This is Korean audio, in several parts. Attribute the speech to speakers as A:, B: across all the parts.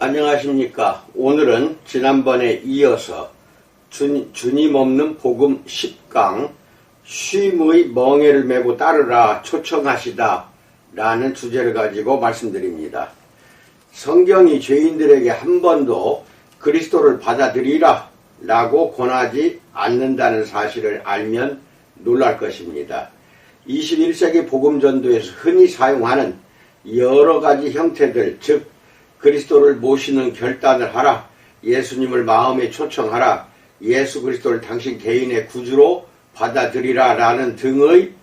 A: 안녕하십니까. 오늘은 지난번에 이어서 주님 없는 복음 10강 쉼의 멍에를 메고 따르라 초청하시다 라는 주제를 가지고 말씀드립니다. 성경이 죄인들에게 한 번도 그리스도를 받아들이라 라고 권하지 않는다는 사실을 알면 놀랄 것입니다. 21세기 복음전도에서 흔히 사용하는 여러 가지 형태들, 즉 그리스도를 모시는 결단을 하라, 예수님을 마음에 초청하라, 예수 그리스도를 당신 개인의 구주로 받아들이라 라는 등의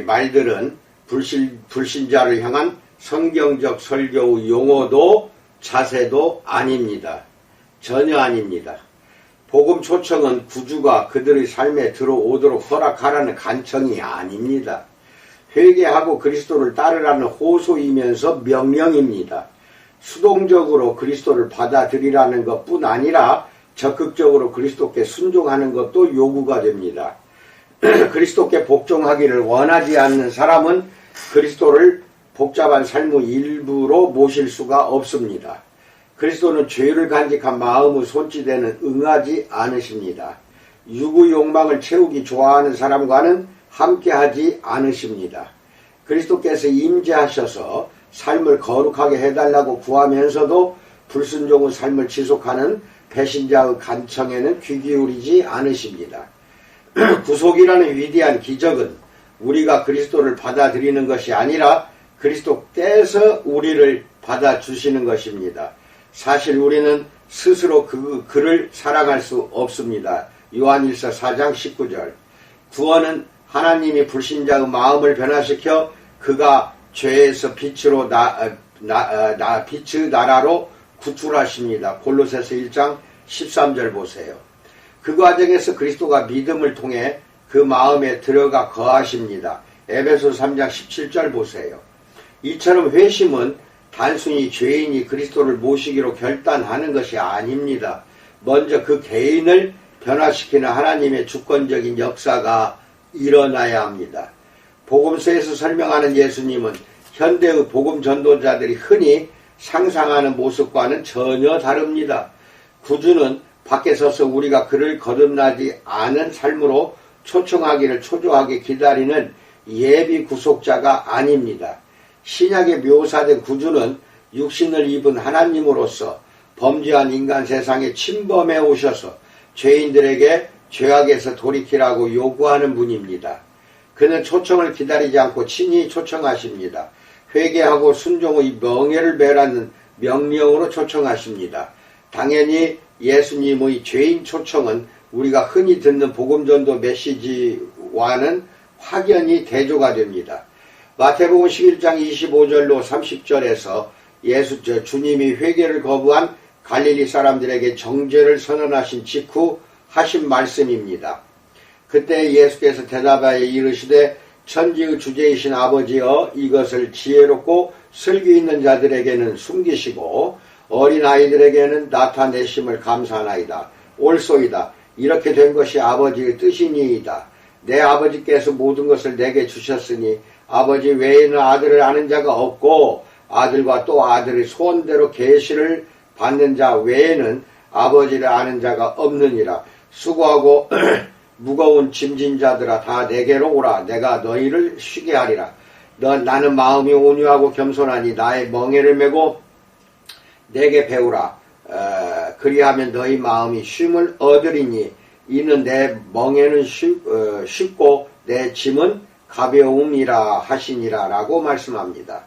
A: 말들은 불신자를 향한 성경적 설교의 용어도 자세도 아닙니다. 전혀 아닙니다. 복음 초청은 구주가 그들의 삶에 들어오도록 허락하라는 간청이 아닙니다. 회개하고 그리스도를 따르라는 호소이면서 명령입니다. 수동적으로 그리스도를 받아들이라는 것뿐 아니라 적극적으로 그리스도께 순종하는 것도 요구가 됩니다. 그리스도께 복종하기를 원하지 않는 사람은 그리스도를 복잡한 삶의 일부로 모실 수가 없습니다. 그리스도는 죄를 간직한 마음의 손짓에는 응하지 않으십니다. 육의 욕망을 채우기 좋아하는 사람과는 함께하지 않으십니다. 그리스도께서 임재하셔서 삶을 거룩하게 해달라고 구하면서도 불순종의 삶을 지속하는 배신자의 간청에는 귀 기울이지 않으십니다. 구속이라는 위대한 기적은 우리가 그리스도를 받아들이는 것이 아니라 그리스도께서 우리를 받아주시는 것입니다. 사실 우리는 스스로 그를 사랑할 수 없습니다. 요한일서 4장 19절. 구원은 하나님이 불신자의 마음을 변화시켜 그가 죄에서 빛의 나라로 구출하십니다. 골로새서 1장 13절 보세요. 그 과정에서 그리스도가 믿음을 통해 그 마음에 들어가 거하십니다. 에베소 3장 17절 보세요. 이처럼 회심은 단순히 죄인이 그리스도를 모시기로 결단하는 것이 아닙니다. 먼저 그 개인을 변화시키는 하나님의 주권적인 역사가 일어나야 합니다. 복음서에서 설명하는 예수님은 현대의 복음 전도자들이 흔히 상상하는 모습과는 전혀 다릅니다. 구주는 밖에 서서 우리가 그를 거듭나지 않은 삶으로 초청하기를 초조하게 기다리는 예비 구속자가 아닙니다. 신약에 묘사된 구주는 육신을 입은 하나님으로서 범죄한 인간 세상에 침범해 오셔서 죄인들에게 죄악에서 돌이키라고 요구하는 분입니다. 그는 초청을 기다리지 않고 친히 초청하십니다. 회개하고 순종의 멍에를 메라는 명령으로 초청하십니다. 당연히 예수님의 죄인 초청은 우리가 흔히 듣는 복음전도 메시지와는 확연히 대조가 됩니다. 마태복음 11장 25절로 30절에서 주님이 회개를 거부한 갈릴리 사람들에게 정죄를 선언하신 직후 하신 말씀입니다. 그때 예수께서 대답하여 이르시되 천지의 주제이신 아버지여 이것을 지혜롭고 슬기 있는 자들에게는 숨기시고 어린아이들에게는 나타내심을 감사하나이다. 옳소이다. 이렇게 된 것이 아버지의 뜻이니이다. 내 아버지께서 모든 것을 내게 주셨으니 아버지 외에는 아들을 아는 자가 없고 아들과 또 아들의 소원대로 계시를 받는 자 외에는 아버지를 아는 자가 없느니라. 수고하고 무거운 짐진 자들아 다 내게로 오라. 내가 너희를 쉬게 하리라. 나는 마음이 온유하고 겸손하니 나의 멍에를 메고 내게 배우라. 그리하면 너희 마음이 쉼을 얻으리니 이는 내 멍에는 쉽고 내 짐은 가벼움이라 하시니라 라고 말씀합니다.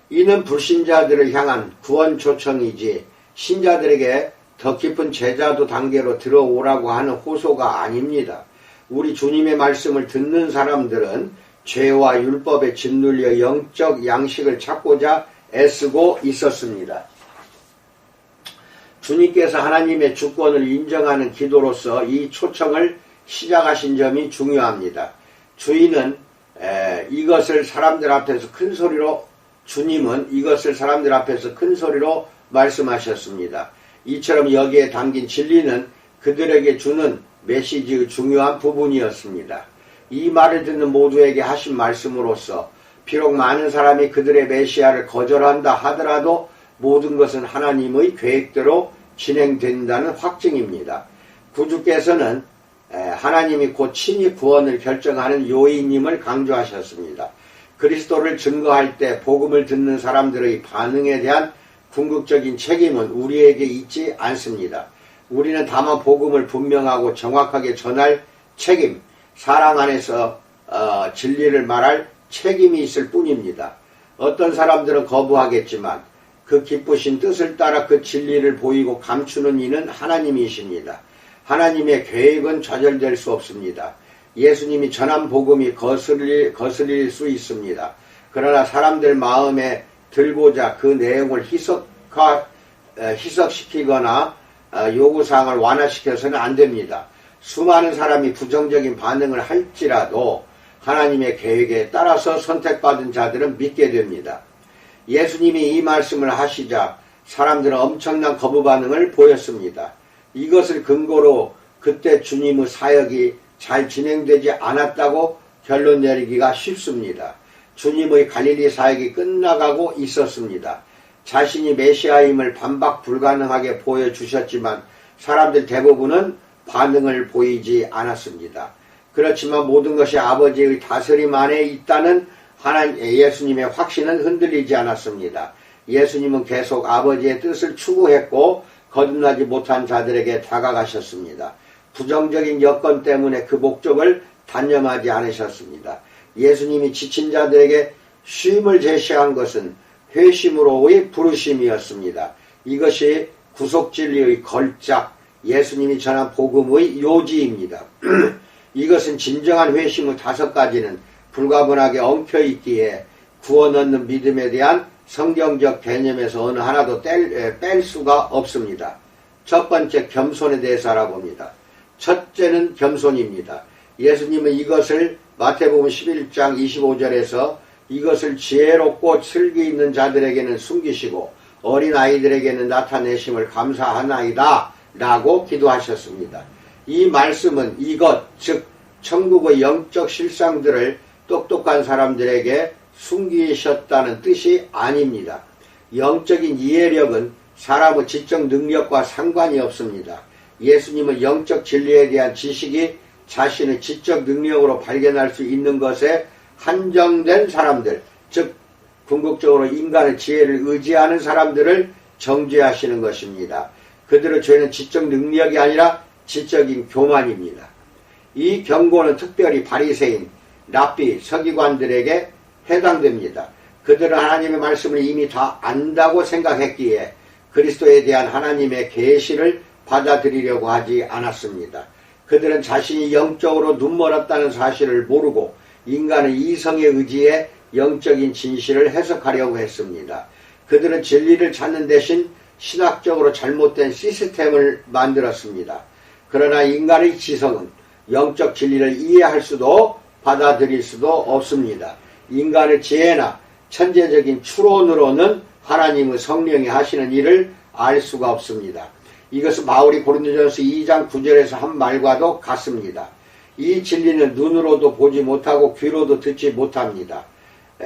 A: 이는 불신자들을 향한 구원 초청이지 신자들에게 더 깊은 제자도 단계로 들어오라고 하는 호소가 아닙니다. 우리 주님의 말씀을 듣는 사람들은 죄와 율법에 짓눌려 영적 양식을 찾고자 애쓰고 있었습니다. 주님께서 하나님의 주권을 인정하는 기도로서 이 초청을 시작하신 점이 중요합니다. 주님은 이것을 사람들 앞에서 큰 소리로 말씀하셨습니다. 이처럼 여기에 담긴 진리는 그들에게 주는 메시지의 중요한 부분이었습니다. 이 말을 듣는 모두에게 하신 말씀으로서 비록 많은 사람이 그들의 메시아를 거절한다 하더라도 모든 것은 하나님의 계획대로 진행된다는 확증입니다. 구주께서는 하나님이 곧 친히 구원을 결정하는 요인임을 강조하셨습니다. 그리스도를 증거할 때 복음을 듣는 사람들의 반응에 대한 궁극적인 책임은 우리에게 있지 않습니다. 우리는 다만 복음을 분명하고 정확하게 전할 책임, 사랑 안에서 진리를 말할 책임이 있을 뿐입니다. 어떤 사람들은 거부하겠지만 그 기쁘신 뜻을 따라 그 진리를 보이고 감추는 이는 하나님이십니다. 하나님의 계획은 좌절될 수 없습니다. 예수님이 전한 복음이 거슬릴 수 있습니다. 그러나 사람들 마음에 들고자 그 내용을 희석시키거나 요구사항을 완화시켜서는 안 됩니다. 수많은 사람이 부정적인 반응을 할지라도 하나님의 계획에 따라서 선택받은 자들은 믿게 됩니다. 예수님이 이 말씀을 하시자 사람들은 엄청난 거부 반응을 보였습니다. 이것을 근거로 그때 주님의 사역이 잘 진행되지 않았다고 결론 내리기가 쉽습니다. 주님의 갈릴리 사역이 끝나가고 있었습니다. 자신이 메시아임을 반박 불가능하게 보여주셨지만 사람들 대부분은 반응을 보이지 않았습니다. 그렇지만 모든 것이 아버지의 다스림 안에 있다는 예수님의 확신은 흔들리지 않았습니다. 예수님은 계속 아버지의 뜻을 추구했고 거듭나지 못한 자들에게 다가가셨습니다. 부정적인 여건 때문에 그 목적을 단념하지 않으셨습니다. 예수님이 지친 자들에게 쉼을 제시한 것은 회심으로의 부르심이었습니다. 이것이 구속진리의 걸작, 예수님이 전한 복음의 요지입니다. 이것은 진정한 회심의 5가지는 불가분하게 엉켜있기에 구원 얻는 믿음에 대한 성경적 개념에서 어느 하나도 뺄 수가 없습니다. 첫 번째, 겸손에 대해서 알아봅니다. 첫째는 겸손입니다. 예수님은 이것을 마태복음 11장 25절에서 이것을 지혜롭고 슬기 있는 자들에게는 숨기시고 어린아이들에게는 나타내심을 감사하나이다 라고 기도하셨습니다. 이 말씀은 이것, 즉 천국의 영적 실상들을 똑똑한 사람들에게 숨기셨다는 뜻이 아닙니다. 영적인 이해력은 사람의 지적 능력과 상관이 없습니다. 예수님은 영적 진리에 대한 지식이 자신의 지적 능력으로 발견할 수 있는 것에 한정된 사람들, 즉 궁극적으로 인간의 지혜를 의지하는 사람들을 정죄하시는 것입니다. 그들의 죄는 지적 능력이 아니라 지적인 교만입니다. 이 경고는 특별히 바리새인, 랍비, 서기관들에게 해당됩니다. 그들은 하나님의 말씀을 이미 다 안다고 생각했기에 그리스도에 대한 하나님의 계시를 받아들이려고 하지 않았습니다. 그들은 자신이 영적으로 눈멀었다는 사실을 모르고 인간의 이성에 의지해 영적인 진실을 해석하려고 했습니다. 그들은 진리를 찾는 대신 신학적으로 잘못된 시스템을 만들었습니다. 그러나 인간의 지성은 영적 진리를 이해할 수도 받아들일 수도 없습니다. 인간의 지혜나 천재적인 추론으로는 하나님의 성령이 하시는 일을 알 수가 없습니다. 이것은 바울이 고린도전서 2장 9절에서 한 말과도 같습니다. 이 진리는 눈으로도 보지 못하고 귀로도 듣지 못합니다.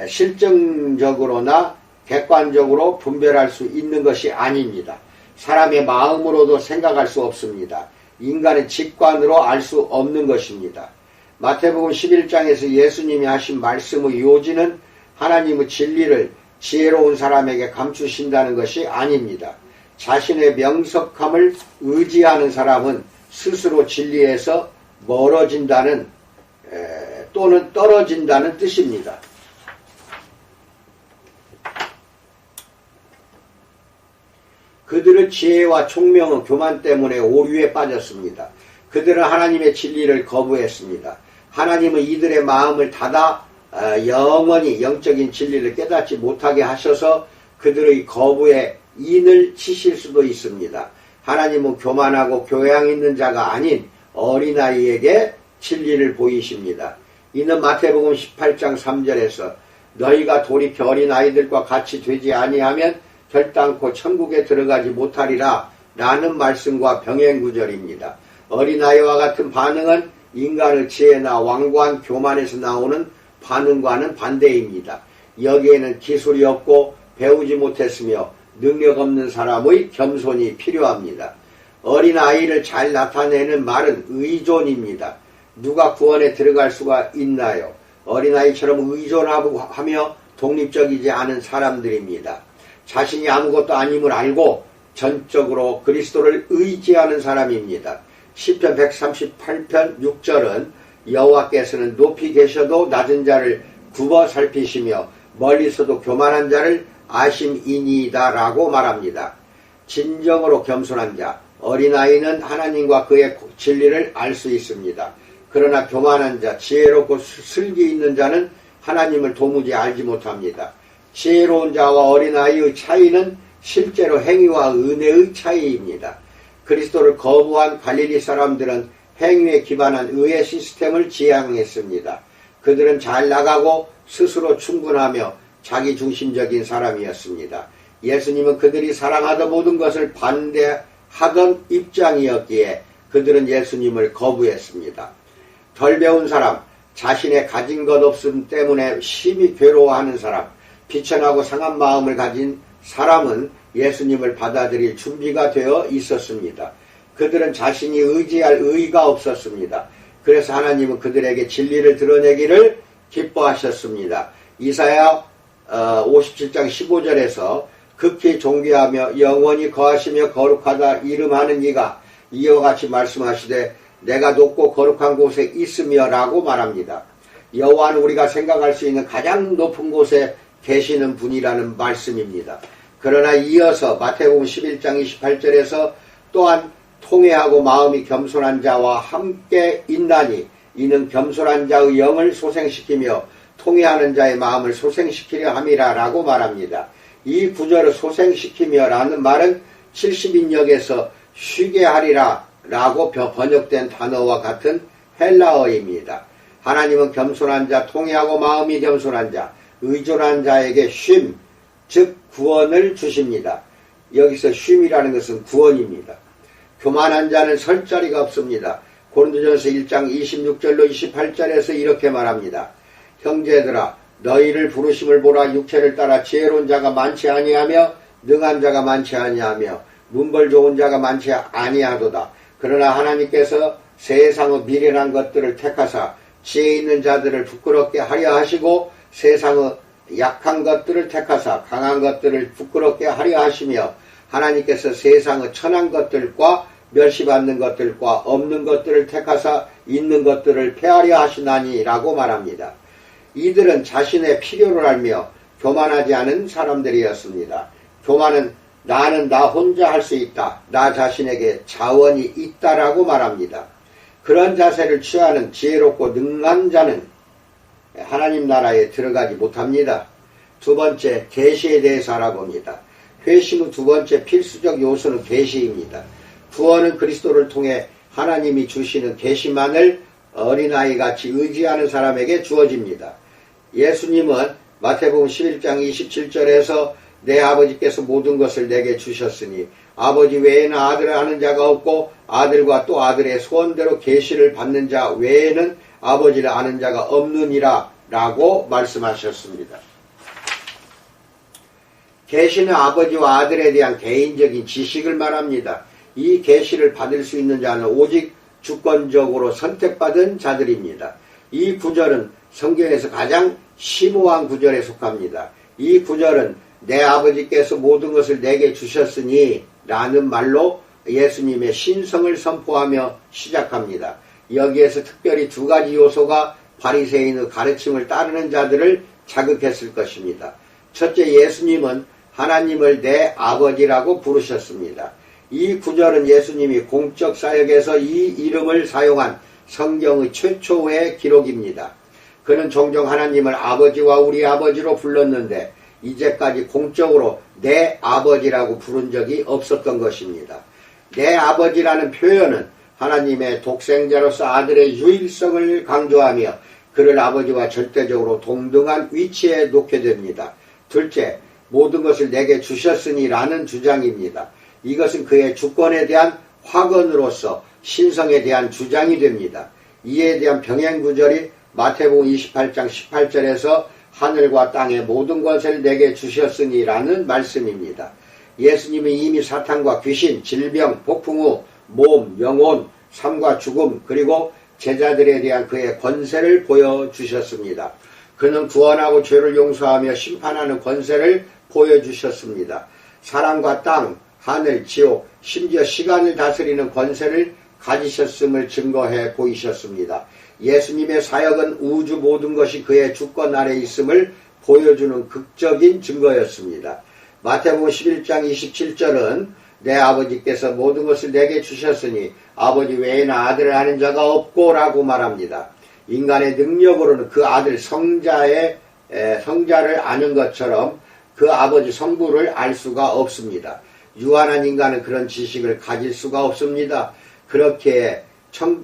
A: 실증적으로나 객관적으로 분별할 수 있는 것이 아닙니다. 사람의 마음으로도 생각할 수 없습니다. 인간의 직관으로 알 수 없는 것입니다. 마태복음 11장에서 예수님이 하신 말씀의 요지는 하나님의 진리를 지혜로운 사람에게 감추신다는 것이 아닙니다. 자신의 명석함을 의지하는 사람은 스스로 진리에서 멀어진다는 또는 떨어진다는 뜻입니다. 그들의 지혜와 총명은 교만 때문에 오류에 빠졌습니다. 그들은 하나님의 진리를 거부했습니다. 하나님은 이들의 마음을 닫아 영원히 영적인 진리를 깨닫지 못하게 하셔서 그들의 거부에 인을 치실 수도 있습니다. 하나님은 교만하고 교양 있는 자가 아닌 어린아이에게 진리를 보이십니다. 이는 마태복음 18장 3절에서 너희가 돌이켜 어린아이들과 같이 되지 아니하면 결단코 천국에 들어가지 못하리라 라는 말씀과 병행구절입니다. 어린아이와 같은 반응은 인간의 지혜나 완고한 교만에서 나오는 반응과는 반대입니다. 여기에는 기술이 없고 배우지 못했으며 능력 없는 사람의 겸손이 필요합니다. 어린아이를 잘 나타내는 말은 의존입니다. 누가 구원에 들어갈 수가 있나요? 어린아이처럼 의존하며 독립적이지 않은 사람들입니다. 자신이 아무것도 아님을 알고 전적으로 그리스도를 의지하는 사람입니다. 시편 138편 6절은 여호와께서는 높이 계셔도 낮은 자를 굽어 살피시며 멀리서도 교만한 자를 아심이니이다 라고 말합니다. 진정으로 겸손한 자, 어린아이는 하나님과 그의 진리를 알 수 있습니다. 그러나 교만한 자, 지혜롭고 슬기 있는 자는 하나님을 도무지 알지 못합니다. 지혜로운 자와 어린아이의 차이는 실제로 행위와 은혜의 차이입니다. 그리스도를 거부한 갈릴리 사람들은 행위에 기반한 의의 시스템을 지향했습니다. 그들은 잘 나가고 스스로 충분하며 자기중심적인 사람이었습니다. 예수님은 그들이 사랑하던 모든 것을 반대하던 입장이었기에 그들은 예수님을 거부했습니다. 덜 배운 사람, 자신의 가진 것 없음 때문에 심히 괴로워하는 사람, 비천하고 상한 마음을 가진 사람은 예수님을 받아들일 준비가 되어 있었습니다. 그들은 자신이 의지할 의의가 없었습니다. 그래서 하나님은 그들에게 진리를 드러내기를 기뻐하셨습니다. 이사야 57장 15절에서 극히 존귀하며 영원히 거하시며 거룩하다 이름하는 이가 이와 같이 말씀하시되 내가 높고 거룩한 곳에 있으며 라고 말합니다. 여호와는 우리가 생각할 수 있는 가장 높은 곳에 계시는 분이라는 말씀입니다. 그러나 이어서 마태복음 11장 28절에서 또한 통회하고 마음이 겸손한 자와 함께 있나니 이는 겸손한 자의 영을 소생시키며 통회하는 자의 마음을 소생시키려 함이라 라고 말합니다. 이 구절을 소생시키며 라는 말은 70인역에서 쉬게 하리라 라고 번역된 단어와 같은 헬라어입니다. 하나님은 겸손한 자, 통회하고 마음이 겸손한 자, 의존한 자에게 쉼, 즉 구원을 주십니다. 여기서 쉼이라는 것은 구원입니다. 교만한 자는 설 자리가 없습니다. 고린도전서 1장 26절로 28절에서 이렇게 말합니다. 형제들아 너희를 부르심을 보라. 육체를 따라 지혜로운 자가 많지 아니하며 능한 자가 많지 아니하며 문벌 좋은 자가 많지 아니하도다. 그러나 하나님께서 세상의 미련한 것들을 택하사 지혜 있는 자들을 부끄럽게 하려 하시고 세상의 약한 것들을 택하사 강한 것들을 부끄럽게 하려 하시며 하나님께서 세상의 천한 것들과 멸시받는 것들과 없는 것들을 택하사 있는 것들을 폐하려 하시나니 라고 말합니다. 이들은 자신의 필요를 알며 교만하지 않은 사람들이었습니다. 교만은 나는 나 혼자 할 수 있다. 나 자신에게 자원이 있다라고 말합니다. 그런 자세를 취하는 지혜롭고 능한 자는 하나님 나라에 들어가지 못합니다. 두 번째, 계시에 대해서 알아봅니다. 회심의 두 번째 필수적 요소는 계시입니다. 구원은 그리스도를 통해 하나님이 주시는 계시만을 어린아이같이 의지하는 사람에게 주어집니다. 예수님은 마태복음 11장 27절에서 내 아버지께서 모든 것을 내게 주셨으니 아버지 외에는 아들을 아는 자가 없고 아들과 또 아들의 소원대로 계시를 받는 자 외에는 아버지를 아는 자가 없느니라 라고 말씀하셨습니다. 계시는 아버지와 아들에 대한 개인적인 지식을 말합니다. 이 계시를 받을 수 있는 자는 오직 주권적으로 선택받은 자들입니다. 이 구절은 성경에서 가장 심오한 구절에 속합니다. 이 구절은 내 아버지께서 모든 것을 내게 주셨으니 라는 말로 예수님의 신성을 선포하며 시작합니다. 여기에서 특별히 두 가지 요소가 바리새인의 가르침을 따르는 자들을 자극했을 것입니다. 첫째, 예수님은 하나님을 내 아버지라고 부르셨습니다. 이 구절은 예수님이 공적 사역에서 이 이름을 사용한 성경의 최초의 기록입니다. 그는 종종 하나님을 아버지와 우리 아버지로 불렀는데 이제까지 공적으로 내 아버지라고 부른 적이 없었던 것입니다. 내 아버지라는 표현은 하나님의 독생자로서 아들의 유일성을 강조하며 그를 아버지와 절대적으로 동등한 위치에 놓게 됩니다. 둘째, 모든 것을 내게 주셨으니 라는 주장입니다. 이것은 그의 주권에 대한 확언으로서 신성에 대한 주장이 됩니다. 이에 대한 병행 구절이 마태복음 28장 18절에서 하늘과 땅의 모든 것을 내게 주셨으니 라는 말씀입니다. 예수님이 이미 사탄과 귀신, 질병, 폭풍우, 몸, 영혼, 삶과 죽음, 그리고 제자들에 대한 그의 권세를 보여주셨습니다. 그는 구원하고 죄를 용서하며 심판하는 권세를 보여주셨습니다. 사람과 땅, 하늘, 지옥, 심지어 시간을 다스리는 권세를 가지셨음을 증거해 보이셨습니다. 예수님의 사역은 우주 모든 것이 그의 주권 아래 있음을 보여주는 극적인 증거였습니다. 마태복음 11장 27절은 내 아버지께서 모든 것을 내게 주셨으니 아버지 외에는 아들을 아는 자가 없고 라고 말합니다. 인간의 능력으로는 그 아들 성자를 아는 것처럼 그 아버지 성부를 알 수가 없습니다. 유한한 인간은 그런 지식을 가질 수가 없습니다. 그렇게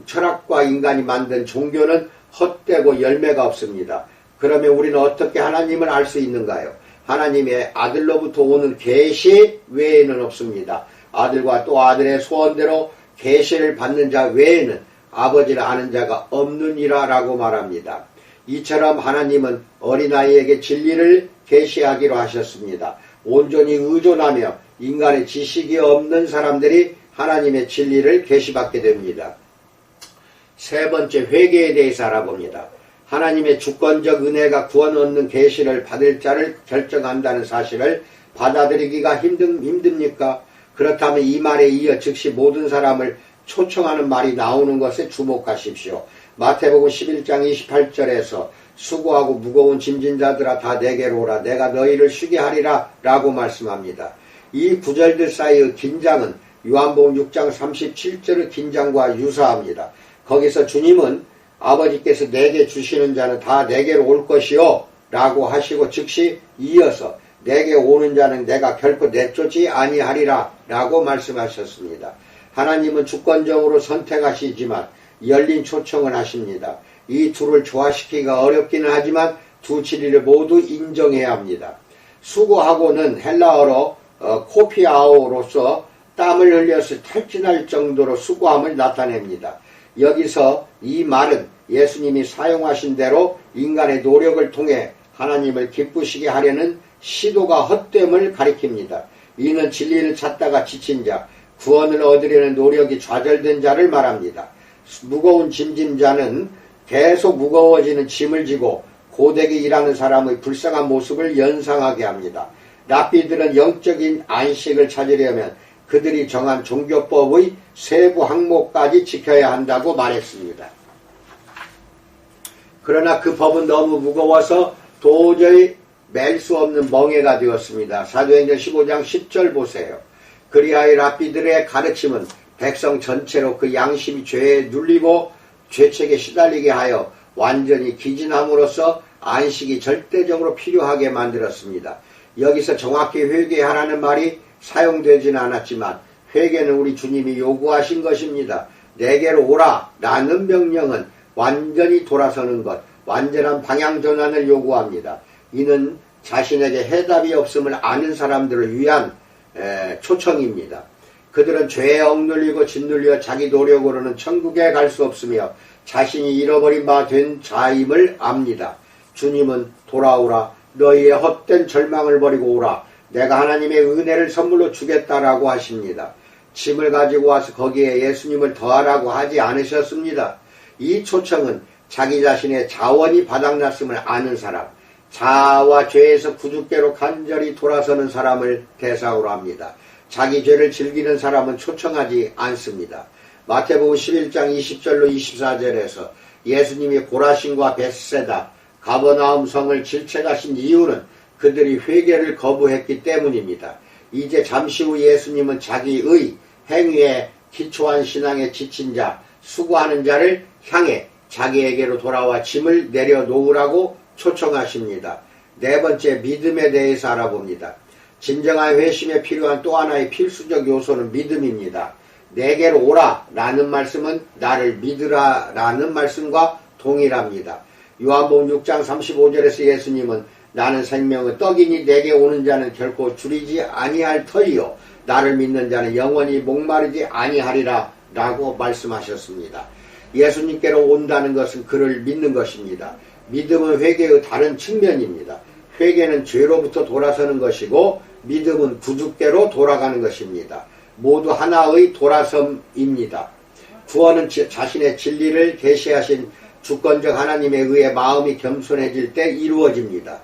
A: 철학과 인간이 만든 종교는 헛되고 열매가 없습니다. 그러면 우리는 어떻게 하나님을 알 수 있는가요? 하나님의 아들로부터 오는 계시 외에는 없습니다. 아들과 또 아들의 소원대로 계시를 받는 자 외에는 아버지를 아는 자가 없느니라 라고 말합니다. 이처럼 하나님은 어린아이에게 진리를 계시하기로 하셨습니다. 온전히 의존하며 인간의 지식이 없는 사람들이 하나님의 진리를 계시받게 됩니다. 세 번째, 회개에 대해서 알아봅니다. 하나님의 주권적 은혜가 구원 얻는 계시를 받을 자를 결정한다는 사실을 받아들이기가 힘듭니까? 그렇다면 이 말에 이어 즉시 모든 사람을 초청하는 말이 나오는 것에 주목하십시오. 마태복음 11장 28절에서 수고하고 무거운 짐진 자들아 다 내게로 오라 내가 너희를 쉬게 하리라 라고 말씀합니다. 이 구절들 사이의 긴장은 요한복음 6장 37절의 긴장과 유사합니다. 거기서 주님은 아버지께서 내게 주시는 자는 다 내게로 올 것이요 라고 하시고 즉시 이어서 내게 오는 자는 내가 결코 내쫓지 아니하리라 라고 말씀하셨습니다. 하나님은 주권적으로 선택하시지만 열린 초청을 하십니다. 이 둘을 조화시키기가 어렵기는 하지만 두 진리를 모두 인정해야 합니다. 수고하고는 헬라어로 코피아오로서 땀을 흘려서 탈진할 정도로 수고함을 나타냅니다. 여기서 이 말은 예수님이 사용하신 대로 인간의 노력을 통해 하나님을 기쁘시게 하려는 시도가 헛됨을 가리킵니다. 이는 진리를 찾다가 지친 자, 구원을 얻으려는 노력이 좌절된 자를 말합니다. 무거운 짐진 자는 계속 무거워지는 짐을 지고 고되게 일하는 사람의 불쌍한 모습을 연상하게 합니다. 랍비들은 영적인 안식을 찾으려면 그들이 정한 종교법의 세부 항목까지 지켜야 한다고 말했습니다. 그러나 그 법은 너무 무거워서 도저히 맬 수 없는 멍해가 되었습니다. 사도행전 15장 10절 보세요. 그리하여 랍비들의 가르침은 백성 전체로 그 양심이 죄에 눌리고 죄책에 시달리게 하여 완전히 기진함으로써 안식이 절대적으로 필요하게 만들었습니다. 여기서 정확히 회개하라는 말이 사용되지는 않았지만 회개는 우리 주님이 요구하신 것입니다. 내게로 오라 라는 명령은 완전히 돌아서는 것, 완전한 방향 전환을 요구합니다. 이는 자신에게 해답이 없음을 아는 자들을 위한 초청입니다. 그들은 죄에 억눌리고 짓눌려 자기 노력으로는 천국에 갈 수 없으며 자신이 잃어버린 바 된 자임을 압니다. 주님은 돌아오라 너희의 헛된 절망을 버리고 오라 내가 하나님의 은혜를 선물로 주겠다라고 하십니다. 짐을 가지고 와서 거기에 예수님을 더하라고 하지 않으셨습니다. 이 초청은 자기 자신의 자원이 바닥났음을 아는 사람, 자아와 죄에서 구주께로 간절히 돌아서는 사람을 대상으로 합니다. 자기 죄를 즐기는 사람은 초청하지 않습니다. 마태복음 11장 20절로 24절에서 예수님이 고라신과 벳세다, 가버나움 성을 질책하신 이유는 그들이 회개를 거부했기 때문입니다. 이제 잠시 후 예수님은 자기의 행위에 기초한 신앙에 지친 자, 수고하는 자를 향해 자기에게로 돌아와 짐을 내려놓으라고 초청하십니다. 네 번째, 믿음에 대해서 알아봅니다. 진정한 회심에 필요한 또 하나의 필수적 요소는 믿음입니다. 내게로 오라 라는 말씀은 나를 믿으라 라는 말씀과 동일합니다. 요한복음 6장 35절에서 예수님은 나는 생명의 떡이니 내게 오는 자는 결코 줄이지 아니할 터이요 나를 믿는 자는 영원히 목마르지 아니하리라 라고 말씀하셨습니다. 예수님께로 온다는 것은 그를 믿는 것입니다. 믿음은 회개의 다른 측면입니다. 회개는 죄로부터 돌아서는 것이고 믿음은 구주께로 돌아가는 것입니다. 모두 하나의 돌아섬입니다. 구원은 자신의 진리를 계시하신 주권적 하나님에 의해 마음이 겸손해질 때 이루어집니다.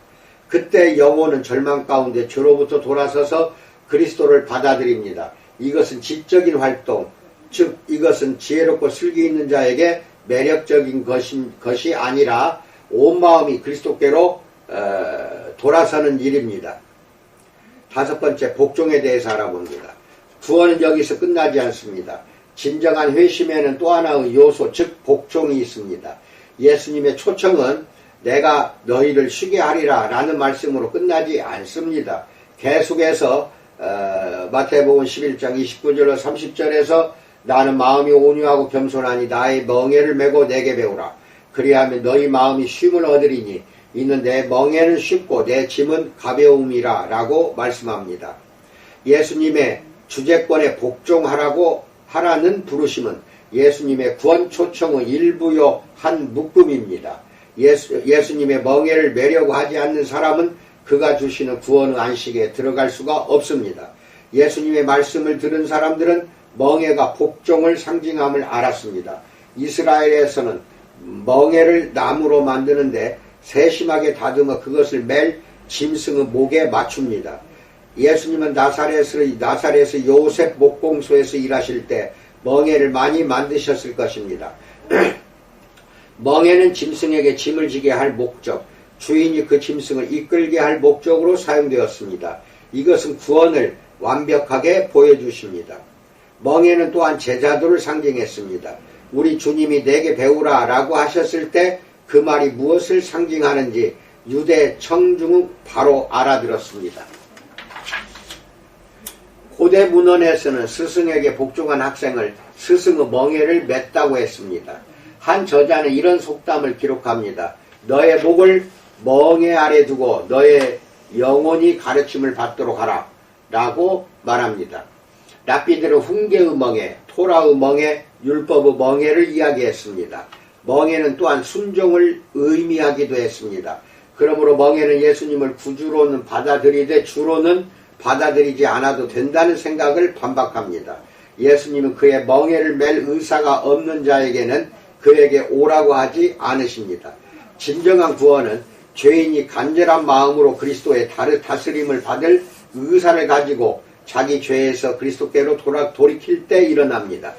A: 그때 영혼은 절망 가운데 주로부터 돌아서서 그리스도를 받아들입니다. 이것은 지적인 활동, 즉 이것은 지혜롭고 슬기 있는 자에게 매력적인 것이 아니라 온 마음이 그리스도께로 돌아서는 일입니다. 다섯 번째, 복종에 대해서 알아봅니다. 구원은 여기서 끝나지 않습니다. 진정한 회심에는 또 하나의 요소, 즉 복종이 있습니다. 예수님의 초청은 내가 너희를 쉬게 하리라 라는 말씀으로 끝나지 않습니다. 계속해서 마태복음 11장 29절로 30절에서 나는 마음이 온유하고 겸손하니 나의 멍에를 메고 내게 배우라. 그리하면 너희 마음이 쉼을 얻으리니 이는 내 멍에는 쉽고 내 짐은 가벼움이라 라고 말씀합니다. 예수님의 주재권에 복종하라고 하라는 부르심은 예수님의 구원 초청의 일부요 한 묶음입니다. 예수님의 멍에를 메려고 하지 않는 사람은 그가 주시는 구원의 안식에 들어갈 수가 없습니다. 예수님의 말씀을 들은 사람들은 멍에가 복종을 상징함을 알았습니다. 이스라엘에서는 멍에를 나무로 만드는데 세심하게 다듬어 그것을 맬 짐승의 목에 맞춥니다. 예수님은 나사렛의 요셉 목공소에서 일하실 때 멍에를 많이 만드셨을 것입니다. 멍에는 짐승에게 짐을 지게 할 목적, 주인이 그 짐승을 이끌게 할 목적으로 사용되었습니다. 이것은 구원을 완벽하게 보여주십니다. 멍에는 또한 제자도를 상징했습니다. 우리 주님이 내게 배우라 라고 하셨을 때 그 말이 무엇을 상징하는지 유대 청중은 바로 알아들었습니다. 고대 문헌에서는 스승에게 복종한 학생을 스승의 멍에를 맸다고 했습니다. 한 저자는 이런 속담을 기록합니다. 너의 목을 멍에 아래 두고 너의 영혼이 가르침을 받도록 하라 라고 말합니다. 랍비들은 훈계의 멍에, 토라의 멍에, 율법의 멍에를 이야기했습니다. 멍에는 또한 순종을 의미하기도 했습니다. 그러므로 멍에는 예수님을 구주로는 받아들이되 주로는 받아들이지 않아도 된다는 생각을 반박합니다. 예수님은 그의 멍에를 맬 의사가 없는 자에게는 그에게 오라고 하지 않으십니다. 진정한 구원은 죄인이 간절한 마음으로 그리스도의 다스림을 받을 의사를 가지고 자기 죄에서 그리스도께로 돌이킬 때 일어납니다.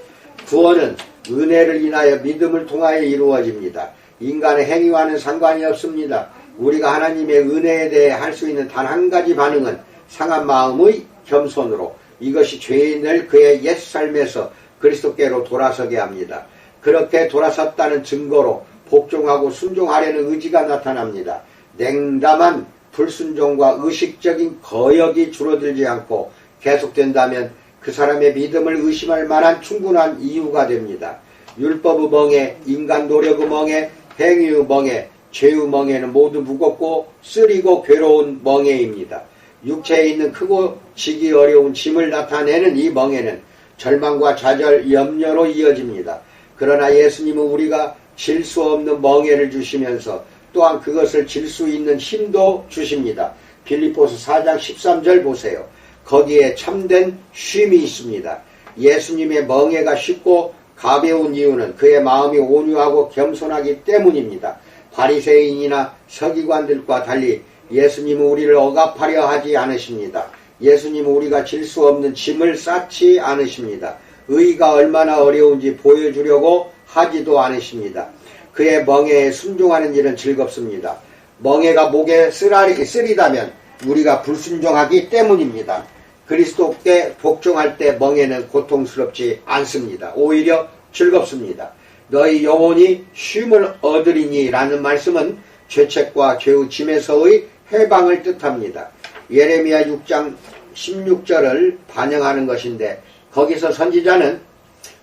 A: 구원은 은혜를 인하여 믿음을 통하여 이루어집니다. 인간의 행위와는 상관이 없습니다. 우리가 하나님의 은혜에 대해 할 수 있는 단 한 가지 반응은 상한 마음의 겸손으로 이것이 죄인을 그의 옛 삶에서 그리스도께로 돌아서게 합니다. 그렇게 돌아섰다는 증거로 복종하고 순종하려는 의지가 나타납니다. 냉담한 불순종과 의식적인 거역이 줄어들지 않고 계속된다면 그 사람의 믿음을 의심할 만한 충분한 이유가 됩니다. 율법의 멍에, 인간 노력의 멍에, 행위의 멍에, 죄의 멍에는 모두 무겁고 쓰리고 괴로운 멍에입니다. 육체에 있는 크고 지기 어려운 짐을 나타내는 이 멍에는 절망과 좌절, 염려로 이어집니다. 그러나 예수님은 우리가 질 수 없는 멍에를 주시면서 또한 그것을 질 수 있는 힘도 주십니다. 빌립보서 4장 13절 보세요. 거기에 참된 쉼이 있습니다. 예수님의 멍에가 쉽고 가벼운 이유는 그의 마음이 온유하고 겸손하기 때문입니다. 바리새인이나 서기관들과 달리 예수님은 우리를 억압하려 하지 않으십니다. 예수님은 우리가 질 수 없는 짐을 쌓지 않으십니다. 의가 얼마나 어려운지 보여주려고 하지도 않으십니다. 그의 멍에에 순종하는 일은 즐겁습니다. 멍에가 목에 쓰리다면 우리가 불순종하기 때문입니다. 그리스도께 복종할 때 멍에는 고통스럽지 않습니다. 오히려 즐겁습니다. 너희 영혼이 쉼을 얻으리니 라는 말씀은 죄책과 죄의 짐에서의 해방을 뜻합니다. 예레미야 6장 16절을 반영하는 것인데 거기서 선지자는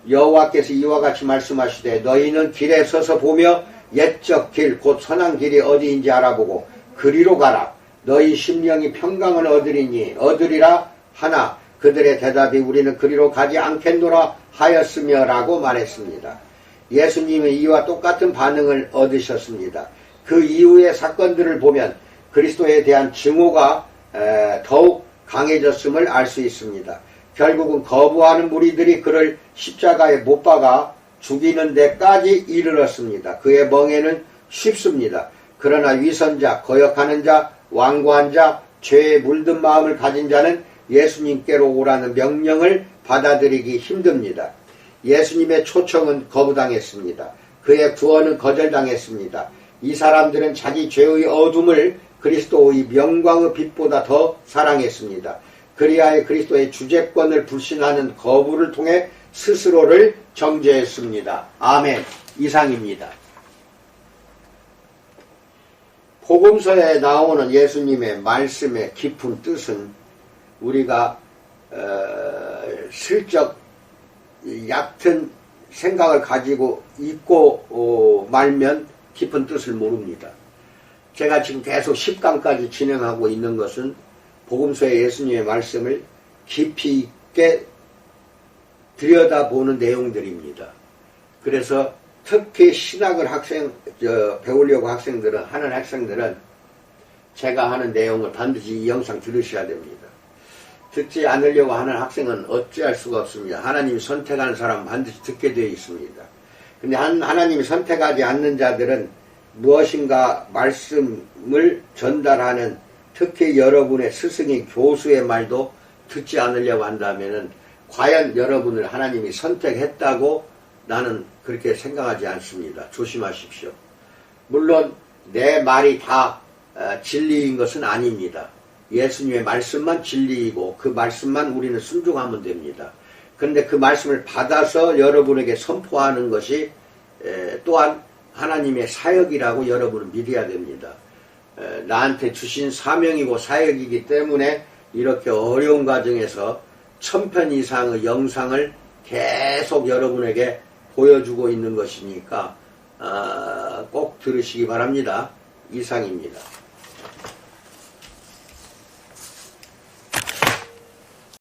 A: 여호와께서 이와 같이 말씀하시되 너희는 길에 서서 보며 옛적 길 곧 선한 길이 어디인지 알아보고 그리로 가라. 너희 심령이 평강을 얻으리라 하나 그들의 대답이 우리는 그리로 가지 않겠노라 하였으며 라고 말했습니다. 예수님은 이와 똑같은 반응을 얻으셨습니다. 그 이후의 사건들을 보면 그리스도에 대한 증오가 더욱 강해졌음을 알 수 있습니다. 결국은 거부하는 무리들이 그를 십자가에 못 박아 죽이는 데까지 이르렀습니다. 그의 멍에는 쉽습니다. 그러나 위선자, 거역하는 자, 완고한 자, 죄에 물든 마음을 가진 자는 예수님께로 오라는 명령을 받아들이기 힘듭니다. 예수님의 초청은 거부당했습니다. 그의 구원은 거절당했습니다. 이 사람들은 자기 죄의 어둠을 그리스도의 명광의 빛보다 더 사랑했습니다. 그리하여 그리스도의 주재권을 불신하는 거부를 통해 스스로를 정죄했습니다. 아멘. 이상입니다. 복음서에 나오는 예수님의 말씀의 깊은 뜻은 우리가 슬쩍 얕은 생각을 가지고 읽고 말면 깊은 뜻을 모릅니다. 제가 지금 계속 10강까지 진행하고 있는 것은 복음서의 예수님의 말씀을 깊이 있게 들여다보는 내용들입니다. 그래서 특히 신학을 배우려고 하는 학생들은 제가 하는 내용을 반드시 이 영상 들으셔야 됩니다. 듣지 않으려고 하는 학생은 어찌할 수가 없습니다. 하나님이 선택하는 사람은 반드시 듣게 되어 있습니다. 근데 하나님이 선택하지 않는 자들은 무엇인가 말씀을 전달하는 특히 여러분의 스승인 교수의 말도 듣지 않으려고 한다면은 과연 여러분을 하나님이 선택했다고 나는 그렇게 생각하지 않습니다. 조심하십시오. 물론 내 말이 다 진리인 것은 아닙니다. 예수님의 말씀만 진리이고 그 말씀만 우리는 순종하면 됩니다. 그런데 그 말씀을 받아서 여러분에게 선포하는 것이 또한 하나님의 사역이라고 여러분은 믿어야 됩니다. 나한테 주신 사명이고 사역이기 때문에 이렇게 어려운 과정에서 1000편 이상의 영상을 계속 여러분에게 보여주고 있는 것이니까 꼭 들으시기 바랍니다. 이상입니다.